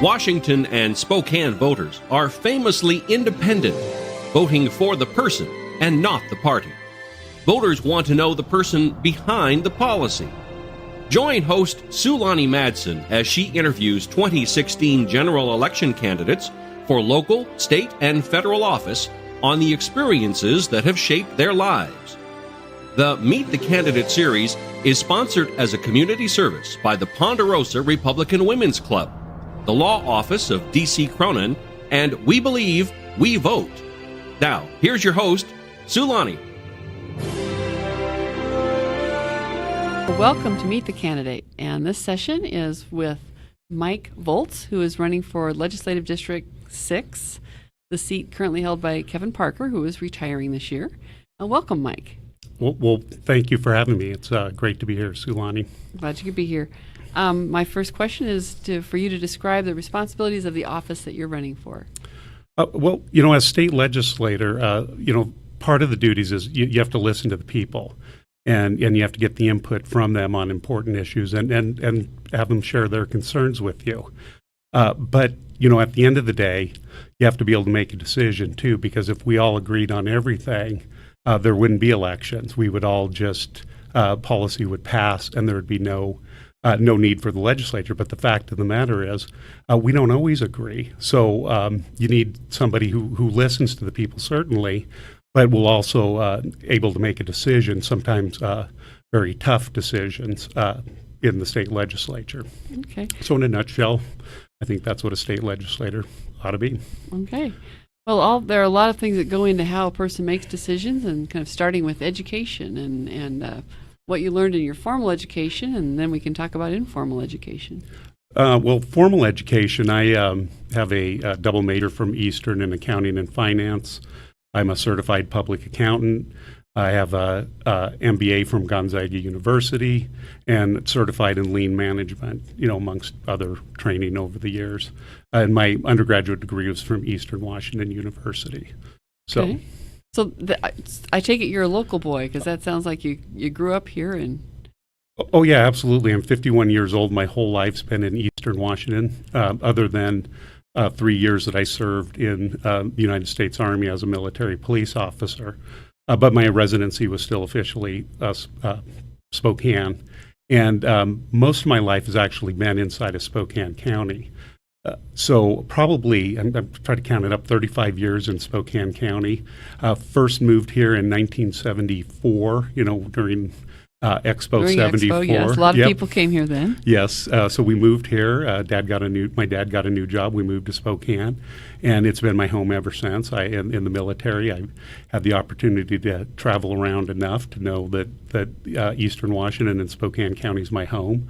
Washington and Spokane voters are famously independent, voting for the person and not the party. Voters want to know the person behind the policy. Join host Sulani Madsen as she interviews 2016 general election candidates for local, state, and federal office on the experiences that have shaped their lives. The Meet the Candidate series is sponsored as a community service by the Ponderosa Republican Women's Club, the law office of D.C. Cronin, and We Believe, We Vote. Now, here's your host, Sulani. Welcome to Meet the Candidate, and this session is with Mike Volz, who is running for Legislative District 6, the seat currently held by Kevin Parker, who is retiring this year. Welcome, Mike. Well, thank you for having me. It's great to be here, Sulani. Glad you could be here. My first question is for you to describe the responsibilities of the office that you're running for. Well, as state legislator, part of the duties is you have to listen to the people, and you have to get the input from them on important issues and have them share their concerns with you. But at the end of the day, you have to be able to make a decision, too, because if we all agreed on everything, there wouldn't be elections. We would all just, policy would pass, and there would be no need for the legislature. But the fact of the matter is, we don't always agree. So you need somebody who listens to the people, certainly, but will also able to make a decision, sometimes very tough decisions in the state legislature. Okay. So in a nutshell, I think that's what a state legislator ought to be. Okay. Well, there are a lot of things that go into how a person makes decisions, and kind of starting with education and what you learned in your formal education, and then we can talk about informal education. Well, formal education, I have a double major from Eastern in accounting and finance. I'm a certified public accountant. I have a MBA from Gonzaga University and certified in lean management, amongst other training over the years. And my undergraduate degree was from Eastern Washington University. Okay. So I take it you're a local boy, because that sounds like you grew up here. Oh, yeah, absolutely. I'm 51 years old. My whole life's been in Eastern Washington, other than 3 years that I served in the United States Army as a military police officer. But my residency was still officially Spokane. And most of my life has actually been inside of Spokane County. So probably, I'm trying to count it up, 35 years in Spokane County. First moved here in 1974, during Expo 74. Expo, yes. A lot of people came here then. Yes. So we moved here. My dad got a new job. We moved to Spokane, and it's been my home ever since. In the military, I had the opportunity to travel around enough to know that Eastern Washington and Spokane County is my home.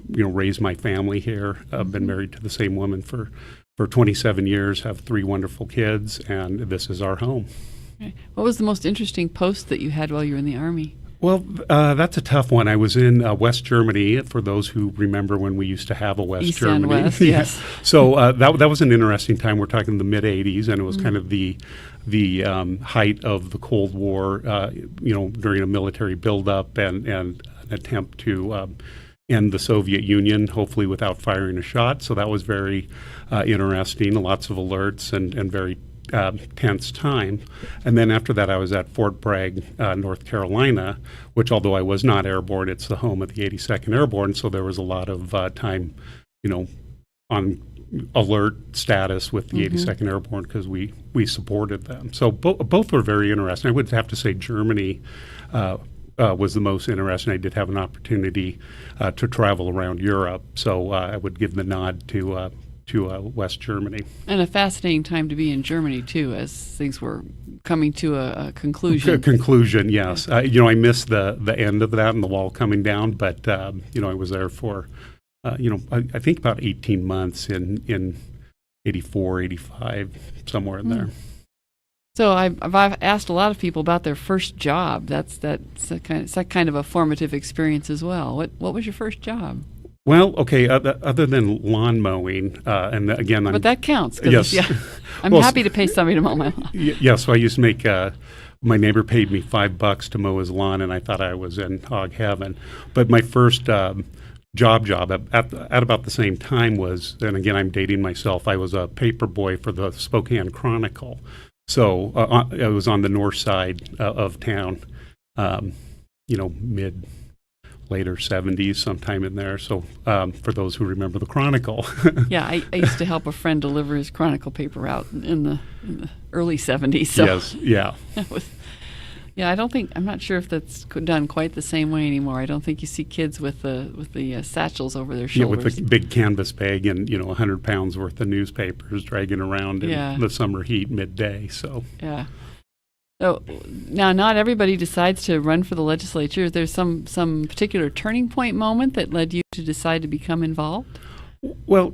Raised my family here. I've been married to the same woman for 27 years, have 3 wonderful kids, and this is our home. Okay. What was the most interesting post that you had while you were in the Army? Well, that's a tough one. I was in West Germany, for those who remember when we used to have a West East Germany. And West, yes. So that was an interesting time. We're talking the mid-'80s, and it was kind of the height of the Cold War, during a military buildup and an attempt to end the Soviet Union, hopefully without firing a shot. So that was very interesting, lots of alerts and very tense time. And then after that, I was at Fort Bragg, North Carolina, which, although I was not airborne, it's the home of the 82nd Airborne, so there was a lot of time, on alert status with the 82nd Airborne, because we supported them. So both were very interesting. I would have to say Germany was the most interesting. I did have an opportunity to travel around Europe, so I would give the nod to West Germany. And a fascinating time to be in Germany, too, as things were coming to a conclusion. Conclusion, yes. I missed the end of that and the wall coming down, but, I was there for, I think about 18 months in 84, 85, somewhere in there. So I've asked a lot of people about their first job. That's kind of a formative experience as well. What was your first job? Well, okay, other than lawn mowing, and again, but that counts. Yes. I'm happy to pay somebody to mow my lawn. Yeah, so I used to make, my neighbor paid me $5 to mow his lawn, and I thought I was in hog heaven. But my first job at about the same time was, and again, I'm dating myself, I was a paper boy for the Spokane Chronicle. So I was on the north side of town, later 70s, sometime in there. So for those who remember the Chronicle. Yeah, I used to help a friend deliver his Chronicle paper out in the early 70s. So Yes, yeah. I'm not sure if that's done quite the same way anymore. I don't think you see kids with the satchels over their Yeah, shoulders. with the big canvas bag and 100 pounds worth of newspapers dragging around in the summer heat midday. So yeah. So now, not everybody decides to run for the legislature. Is there some particular turning point moment that led you to decide to become involved? Well,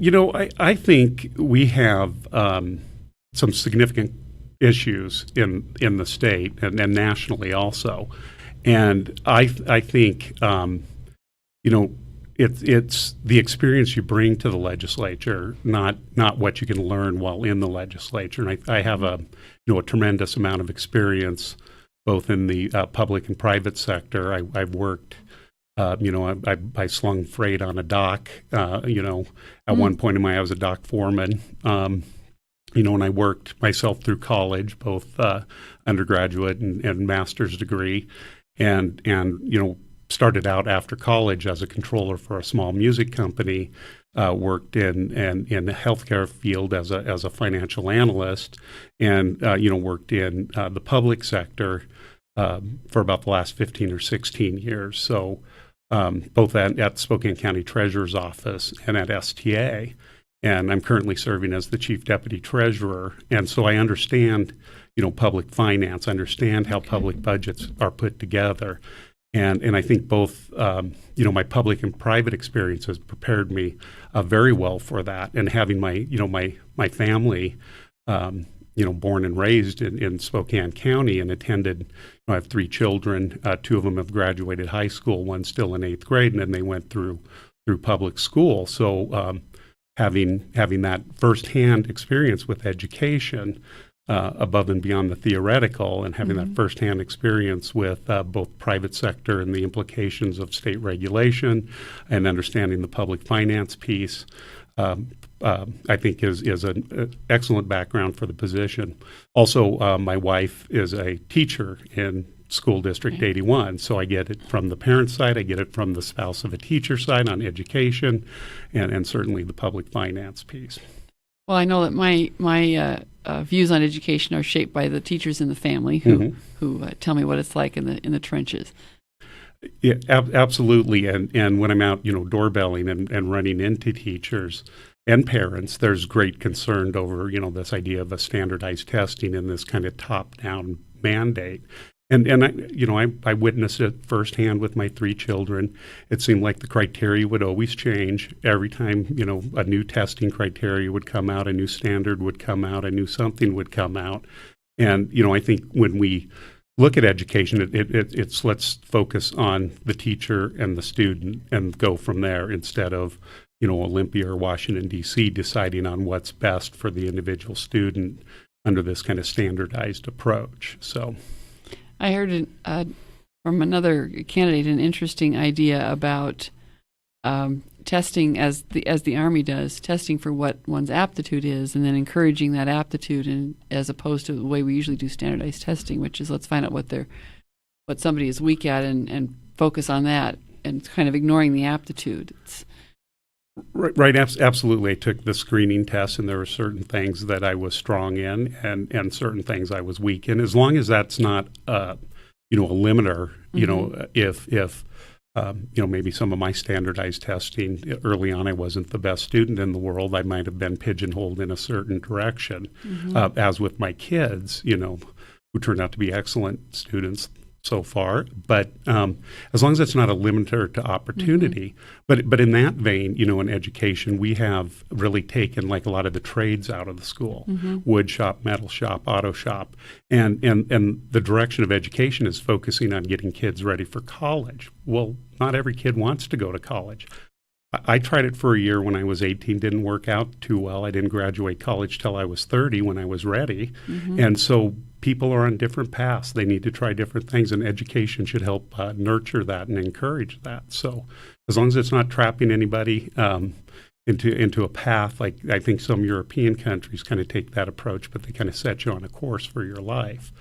I think we have some significant issues in the state and nationally also, and I think it's the experience you bring to the legislature, not what you can learn while in the legislature. And I have a tremendous amount of experience both in the public and private sector. I've worked. I slung freight on a dock. At one point in my, I was a dock foreman. And I worked myself through college, both undergraduate and master's degree, and started out after college as a controller for a small music company. Worked in the healthcare field as a financial analyst, and worked in the public sector for about the last 15 or 16 years. So both at Spokane County Treasurer's Office and at STA. And I'm currently serving as the Chief Deputy Treasurer. And so I understand, public finance, understand how public budgets are put together. And I think both, my public and private experiences prepared me very well for that. And having my family, born and raised in Spokane County and attended, I have 3 children. 2 of them have graduated high school, one's still in 8th grade, and then they went through public school. So having that firsthand experience with education above and beyond the theoretical, and having that firsthand experience with both private sector and the implications of state regulation, and understanding the public finance piece, I think is an excellent background for the position. Also, my wife is a teacher in School District 81, so I get it from the parent side, I get it from the spouse of a teacher side on education, and certainly the public finance piece. Well, I know that my views on education are shaped by the teachers in the family who tell me what it's like in the trenches. Yeah, absolutely. And when I'm out, doorbelling and running into teachers and parents, there's great concern over, this idea of a standardized testing and this kind of top-down mandate. And I witnessed it firsthand with my 3 children. It seemed like the criteria would always change every time, a new testing criteria would come out, a new standard would come out, a new something would come out. And, I think when we look at education, it's let's focus on the teacher and the student and go from there instead of, Olympia or Washington, D.C. deciding on what's best for the individual student under this kind of standardized approach. So I heard from another candidate an interesting idea about testing as the Army does, testing for what one's aptitude is, and then encouraging that aptitude, and as opposed to the way we usually do standardized testing, which is let's find out what somebody is weak at and focus on that, and kind of ignoring the aptitude. Right, absolutely. I took the screening test, and there were certain things that I was strong in, and certain things I was weak in. As long as that's not, a limiter. If maybe some of my standardized testing early on, I wasn't the best student in the world. I might have been pigeonholed in a certain direction. As with my kids, who turned out to be excellent students so far, but as long as it's not a limiter to opportunity. But in that vein, in education, we have really taken like a lot of the trades out of the school: wood shop, metal shop, auto shop, and the direction of education is focusing on getting kids ready for college. Well, not every kid wants to go to college. I tried it for a year when I was 18, didn't work out too well. I didn't graduate college till I was 30 when I was ready. And so people are on different paths. They need to try different things, and education should help nurture that and encourage that. So as long as it's not trapping anybody into a path, like I think some European countries kind of take that approach, but they kind of set you on a course for your life.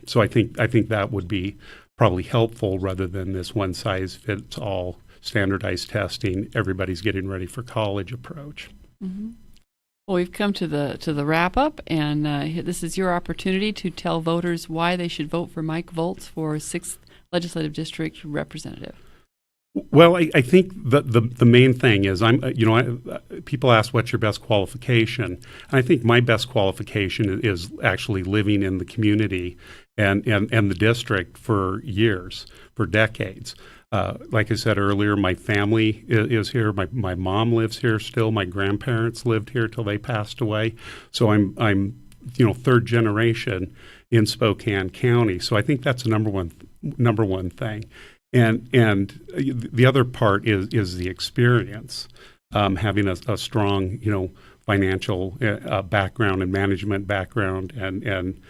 So I think that would be probably helpful rather than this one-size-fits-all standardized testing, everybody's getting ready for college approach. Well, we've come to the wrap up, and this is your opportunity to tell voters why they should vote for Mike Volz for 6th Legislative District Representative. Well, I think the main thing is people ask what's your best qualification, and I think my best qualification is actually living in the community and the district for years, for decades. Like I said earlier, my family is here. My mom lives here still. My grandparents lived here till they passed away. So I'm third generation in Spokane County. So I think that's the number one thing. And the other part is the experience, having a strong financial background and management background and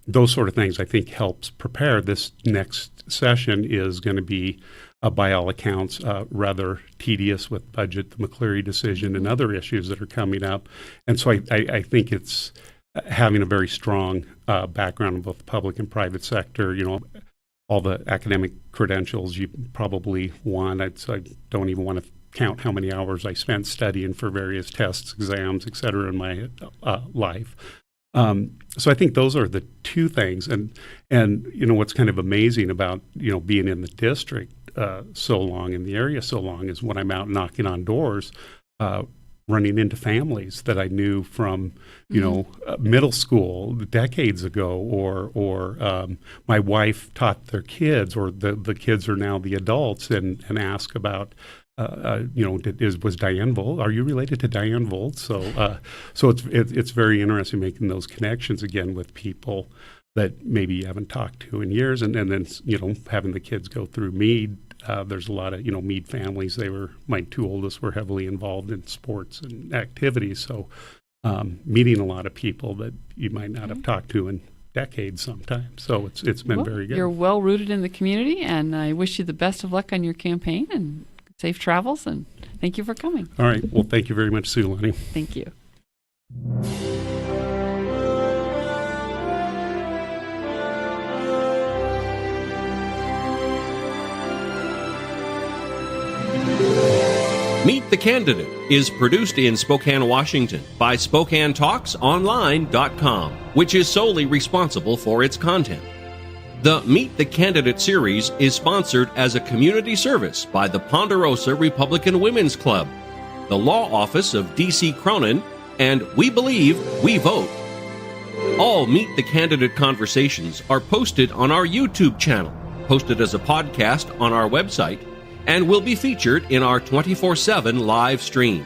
those sort of things, I think, helps prepare. This next session is going to be, by all accounts, rather tedious with budget, the McCleary decision, and other issues that are coming up. And so I think it's having a very strong background in both the public and private sector, all the academic credentials you probably want. I don't even want to count how many hours I spent studying for various tests, exams, et cetera, in my life. So I think those are the two things, and what's kind of amazing about being in the district so long, in the area so long, is when I'm out knocking on doors, running into families that I knew from middle school decades ago, or my wife taught their kids, or the kids are now the adults, and ask about. Was Diane Volz? Are you related to Diane Volz? So it's very interesting making those connections again with people that maybe you haven't talked to in years, and then having the kids go through Meade. There's a lot of Meade families. My two oldest were heavily involved in sports and activities, so meeting a lot of people that you might not have talked to in decades sometimes. So it's been very good. You're well rooted in the community, and I wish you the best of luck on your campaign and safe travels, and thank you for coming. All right. Well, thank you very much, Sue Lenny. Thank you. Meet the Candidate is produced in Spokane, Washington by SpokaneTalksOnline.com, which is solely responsible for its content. The Meet the Candidate series is sponsored as a community service by the Ponderosa Republican Women's Club, the Law Office of D.C. Cronin, and We Believe, We Vote. All Meet the Candidate conversations are posted on our YouTube channel, posted as a podcast on our website, and will be featured in our 24/7 live stream.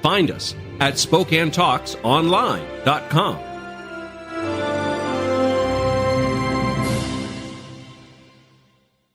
Find us at SpokaneTalksOnline.com.